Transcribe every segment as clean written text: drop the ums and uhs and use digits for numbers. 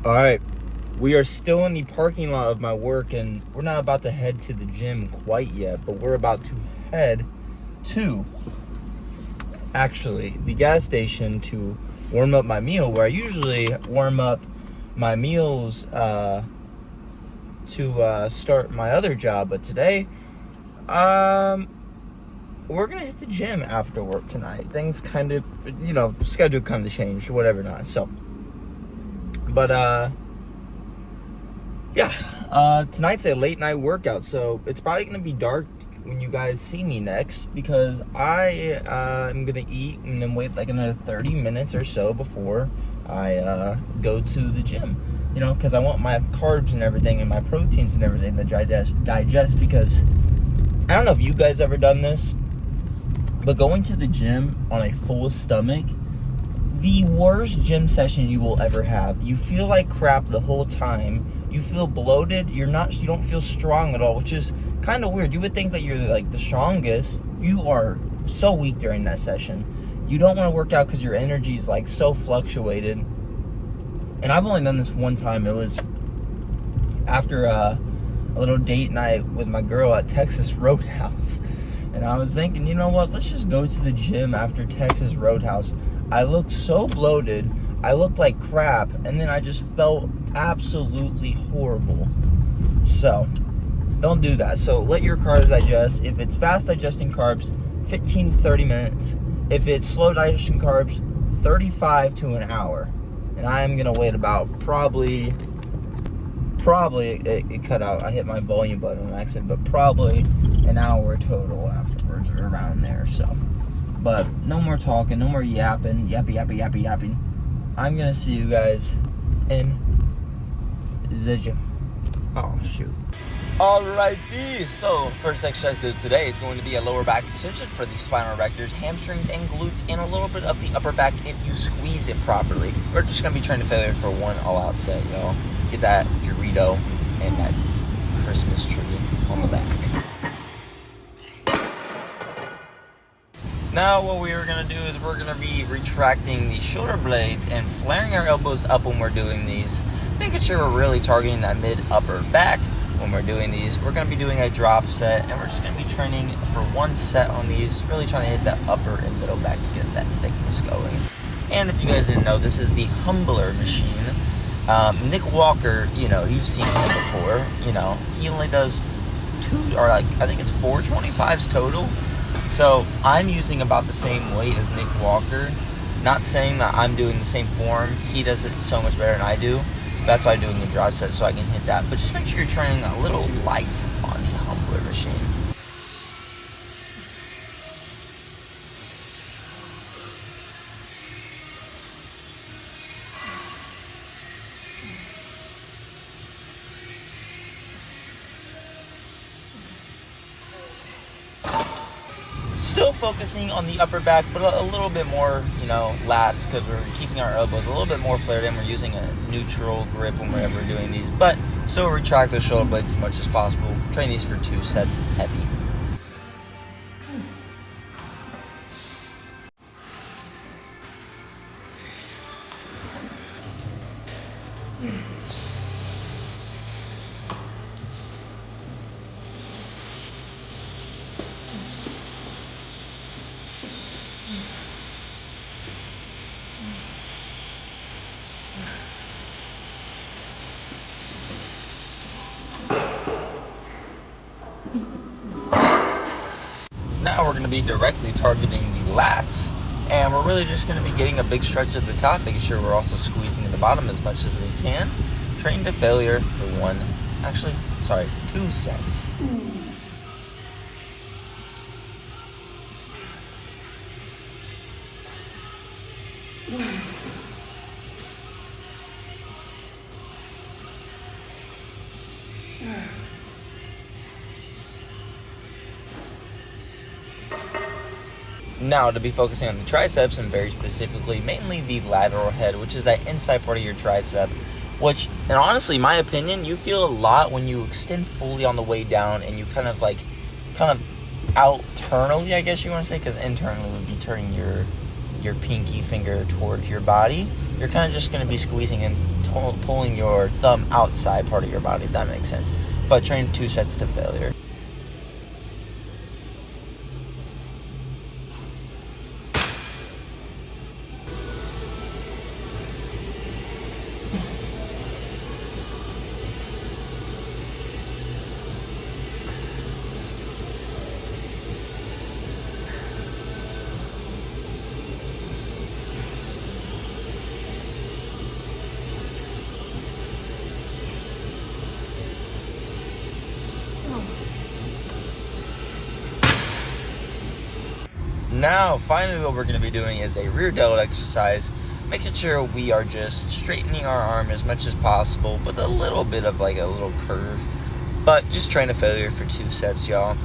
All right, we are still in the parking lot of my work, and we're not about to head to the gym quite yet, but we're about to head to, actually, the gas station to warm up my meal, where I usually warm up my meals to start my other job. But today, we're gonna hit the gym after work tonight. Things kind of, schedule kind of changed, whatever not. So, but tonight's a late night workout, so it's probably gonna be dark when you guys see me next, because I am gonna eat and then wait like another 30 minutes or so before I go to the gym. Because I want my carbs and everything and my proteins and everything to digest. Because I don't know if you guys ever done this, but going to the gym on a full stomach, the worst gym session you will ever have. You feel like crap the whole time. You feel bloated. You don't feel strong at all, which is kind of weird. You would think that you're like the strongest. You are so weak during that session. You don't want to work out because your energy is like so fluctuated. And I've only done this one time. It was after a little date night with my girl at Texas Roadhouse. And I was thinking, you know what? Let's just go to the gym after Texas Roadhouse. I looked so bloated, I looked like crap, and then I just felt absolutely horrible. So, don't do that. So, let your carbs digest. If it's fast digesting carbs, 15 to 30 minutes. If it's slow digestion carbs, 35 to an hour. And I am going to wait about probably it cut out. I hit my volume button on accident, but probably an hour total afterwards, or around there. So, but no more talking, no more yapping. I'm gonna see you guys in the gym. Oh shoot. Alrighty, so first exercise to do today is going to be a lower back extension for the spinal erectors, hamstrings, and glutes, and a little bit of the upper back if you squeeze it properly. We're just gonna be training failure for one all-out set, y'all. Get that Dorito and that Christmas tree on the back. Now what we are going to do is we're going to be retracting the shoulder blades and flaring our elbows up when we're doing these, making sure we're really targeting that mid-upper back when we're doing these. We're going to be doing a drop set, and we're just going to be training for one set on these, really trying to hit that upper and middle back to get that thickness going. And if you guys didn't know, this is the Humbler machine. Nick Walker, you've seen him before. He only does I think it's 4 25s total. So I'm using about the same weight as Nick Walker. Not saying that I'm doing the same form. He does it so much better than I do. That's why I'm doing the drop set, so I can hit that. But just make sure you're training a little light on the Humbler machine. Still focusing on the upper back, but a little bit more, lats, because we're keeping our elbows a little bit more flared in. We're using a neutral grip when we're ever doing these, but still retract those shoulder blades as much as possible. Train these for 2 sets heavy. Now we're going to be directly targeting the lats, and we're really just going to be getting a big stretch at the top, making sure we're also squeezing in the bottom as much as we can. Train to failure for 2 sets. Now to be focusing on the triceps, and very specifically, mainly the lateral head, which is that inside part of your tricep, which, and honestly, in my opinion, you feel a lot when you extend fully on the way down and you kind of outernally, I guess you want to say, because internally would be turning your pinky finger towards your body. you're kind of just going to be squeezing and pulling your thumb outside part of your body, if that makes sense. But train 2 sets to failure. Now, finally, what we're going to be doing is a rear delt exercise, making sure we are just straightening our arm as much as possible with a little bit of like a little curve, but just train to failure for 2 sets, y'all.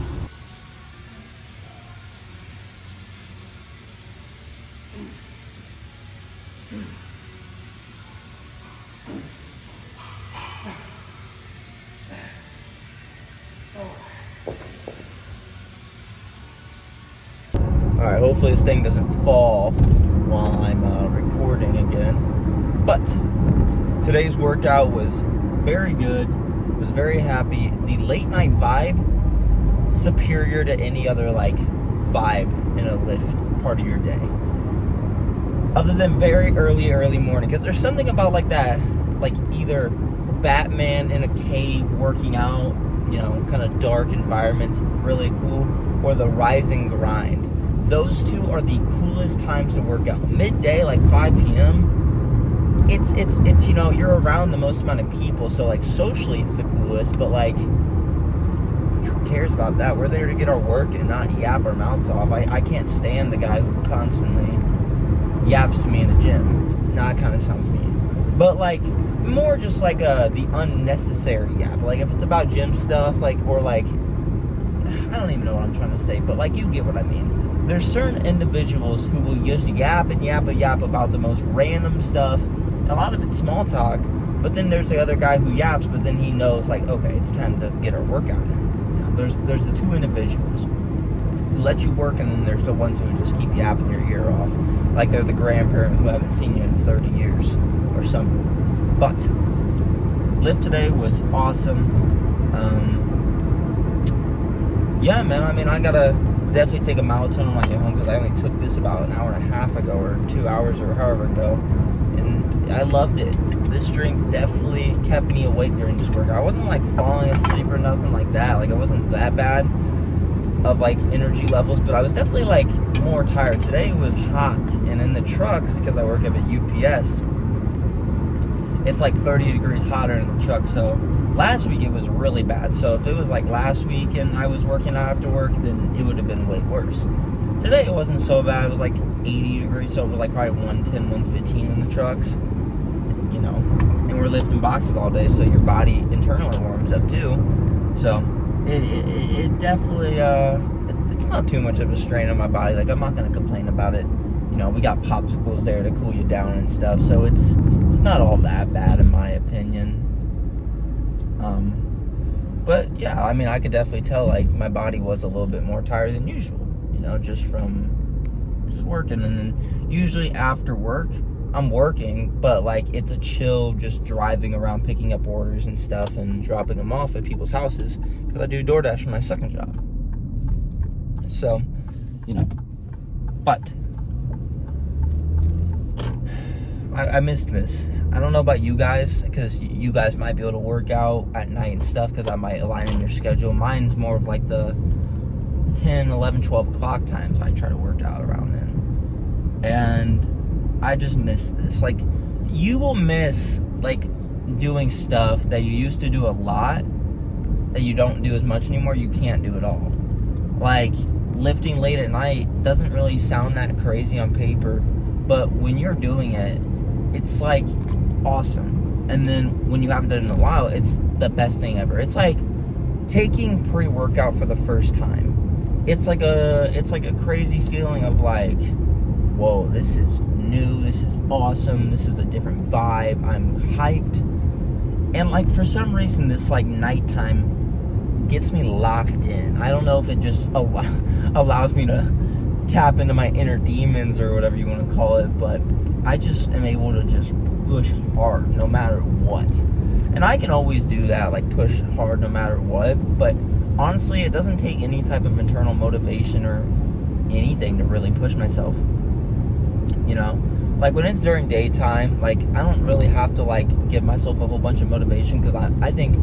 Alright, hopefully this thing doesn't fall while I'm recording again. But today's workout was very good. Was very happy. The late night vibe, superior to any other like vibe in a lift part of your day. Other than very early morning. Because there's something about like that, like either Batman in a cave working out, you know, kind of dark environments, really cool, or the rise and grind. Those two are the coolest times to work out. Midday, like 5 p.m., it's you know, you're around the most amount of people, so like socially it's the coolest, but like who cares about that? We're there to get our work and not yap our mouths off. I can't stand the guy who constantly yaps to me in the gym. Nah, it kind of sounds mean. But like more just like the unnecessary yap. Like if it's about gym stuff, like, or like, I don't even know what I'm trying to say, but like you get what I mean. There's certain individuals who will just yap about the most random stuff. And a lot of it's small talk. But then there's the other guy who yaps, but then he knows, like, okay, it's time to get our workout in. You know, there's the two individuals who let you work, and then there's the ones who just keep yapping your ear off. Like they're the grandparent who haven't seen you in 30 years or something. But lift today was awesome. Yeah, man, I mean, I gotta definitely take a melatonin when I get home, because I only took this about an hour and a half ago, or 2 hours, or however ago, and I loved it. This drink definitely kept me awake during this workout. I wasn't like falling asleep or nothing like that. Like, it wasn't that bad of like energy levels, but I was definitely like more tired. Today it was hot, and in the trucks, because I work up at UPS, it's like 30 degrees hotter in the truck. So last week it was really bad. So if it was like last week and I was working out after work, then it would have been way worse. Today it wasn't so bad. It was like 80 degrees, so it was like probably 110, 115 in the trucks. You know, and we're lifting boxes all day, so your body internally warms up too. So it definitely, it's not too much of a strain on my body. Like, I'm not going to complain about it. You know, we got popsicles there to cool you down and stuff, so it's not all that bad in my opinion. But yeah, I mean, I could definitely tell like my body was a little bit more tired than usual, you know, just from working. And then usually after work, I'm working, but like it's a chill, just driving around picking up orders and stuff and dropping them off at people's houses, because I do DoorDash for my second job. So, you know, but I missed this. I don't know about you guys, because you guys might be able to work out at night and stuff, because I might align in your schedule. Mine's more of like the 10, 11, 12 o'clock times I try to work out around then. And I just miss this. Like, you will miss like doing stuff that you used to do a lot that you don't do as much anymore. You can't do it all. Like, lifting late at night doesn't really sound that crazy on paper, but when you're doing it, it's like awesome. And then when you haven't done it in a while, it's the best thing ever. It's like taking pre-workout for the first time. It's like a crazy feeling of like, whoa, this is new, this is awesome, this is a different vibe, I'm hyped. And like, for some reason, this like nighttime gets me locked in. I don't know if it just allows me to tap into my inner demons or whatever you want to call it, but I just am able to just push hard no matter what. And I can always do that, like push hard no matter what, but honestly, it doesn't take any type of internal motivation or anything to really push myself. You know, like when it's during daytime, like I don't really have to like give myself a whole bunch of motivation, because I think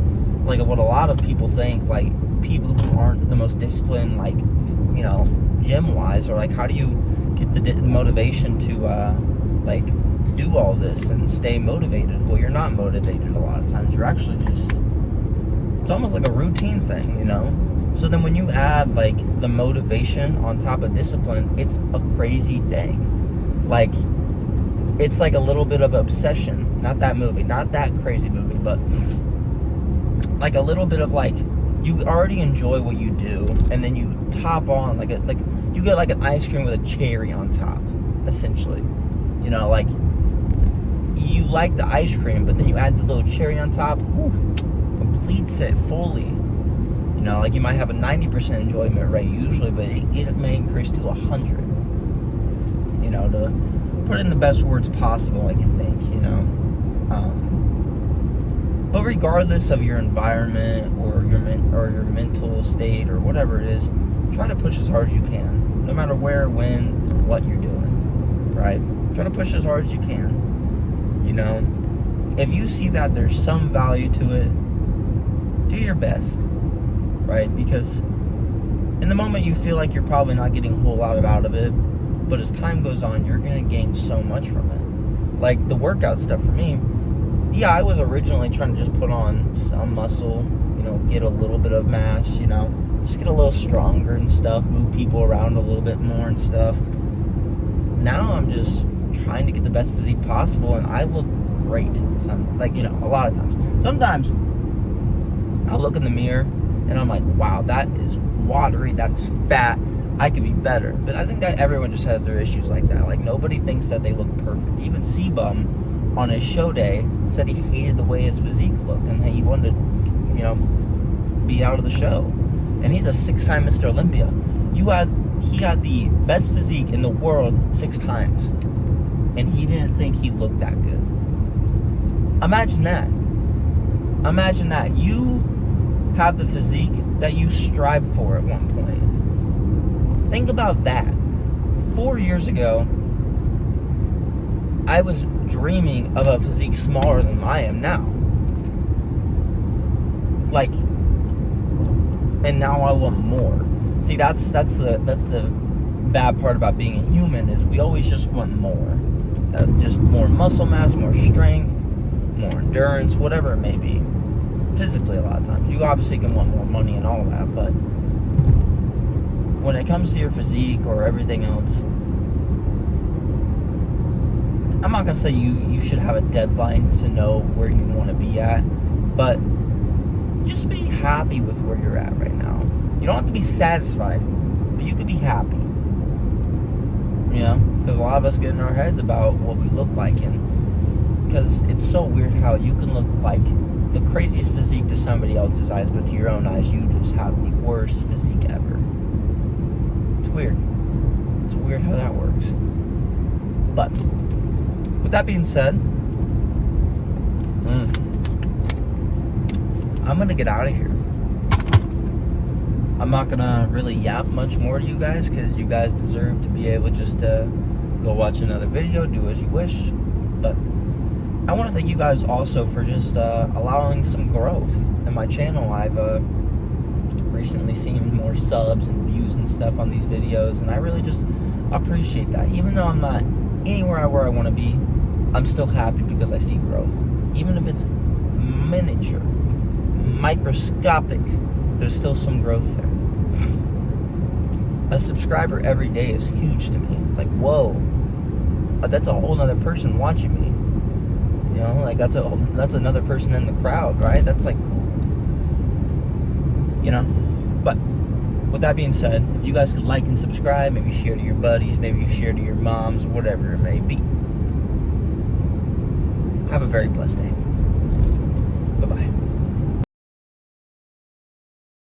like what a lot of people think, like people who aren't the most disciplined, like, you know, gym wise, or like how do you get the motivation to like do all this and stay motivated? Well, you're not motivated a lot of times. You're actually just, it's almost like a routine thing, you know? So then when you add like the motivation on top of discipline, it's a crazy thing. Like, it's like a little bit of obsession. Not that movie, not that crazy movie, but like a little bit of like, you already enjoy what you do, and then you top on like you get like an ice cream with a cherry on top, essentially. You know, like you like the ice cream, but then you add the little cherry on top, completes it fully. You know, like you might have a 90% enjoyment rate usually, but it may increase to 100. You know, to put it in the best words possible, I can think, you know. But regardless of your environment or your mental state or whatever it is, try to push as hard as you can, no matter where, when, what you're doing, right? Try to push as hard as you can. You know, if you see that there's some value to it, do your best, right? Because in the moment you feel like you're probably not getting a whole lot out of it, but as time goes on, you're going to gain so much from it. Like the workout stuff for me, yeah, I was originally trying to just put on some muscle, you know, get a little bit of mass, you know, just get a little stronger and stuff, move people around a little bit more and stuff. Now I'm just trying to get the best physique possible, and I look great. Like, you know, a lot of times. Sometimes I'll look in the mirror and I'm like, wow, that is watery, that's fat, I could be better. But I think that everyone just has their issues like that. Like, nobody thinks that they look perfect. Even C-Bum on his show day said he hated the way his physique looked, and he wanted to, you know, be out of the show. And he's a 6-time Mr. Olympia. He had the best physique in the world 6 times, and he didn't think he looked that good. Imagine that. Imagine that. You have the physique that you strived for at one point. Think about that. 4 years ago, I was dreaming of a physique smaller than I am now. Like, and now I want more. See, that's the bad part about being a human, is we always just want more. Just more muscle mass, more strength, more endurance, whatever it may be. Physically, a lot of times. You obviously can want more money and all that, but when it comes to your physique or everything else, I'm not going to say you should have a deadline to know where you want to be at, but just be happy with where you're at right now. You don't have to be satisfied, but you could be happy. You know, because a lot of us get in our heads about what we look like, and because it's so weird how you can look like the craziest physique to somebody else's eyes, but to your own eyes, you just have the worst physique ever. It's weird. It's weird how that works. But with that being said, I'm gonna get out of here. I'm not gonna really yap much more to you guys, because you guys deserve to be able just to go watch another video, do as you wish. But I want to thank you guys also for just allowing some growth in my channel. I've recently seen more subs and views and stuff on these videos, and I really just appreciate that. Even though I'm not anywhere where I want to be, I'm still happy because I see growth. Even if it's miniature, microscopic, there's still some growth there. A subscriber every day is huge to me. It's like, whoa, that's a whole other person watching me. You know, like that's another person in the crowd, right? That's like cool. You know? But with that being said, if you guys could like and subscribe, maybe share to your buddies, maybe share to your moms, whatever it may be. Have a very blessed day.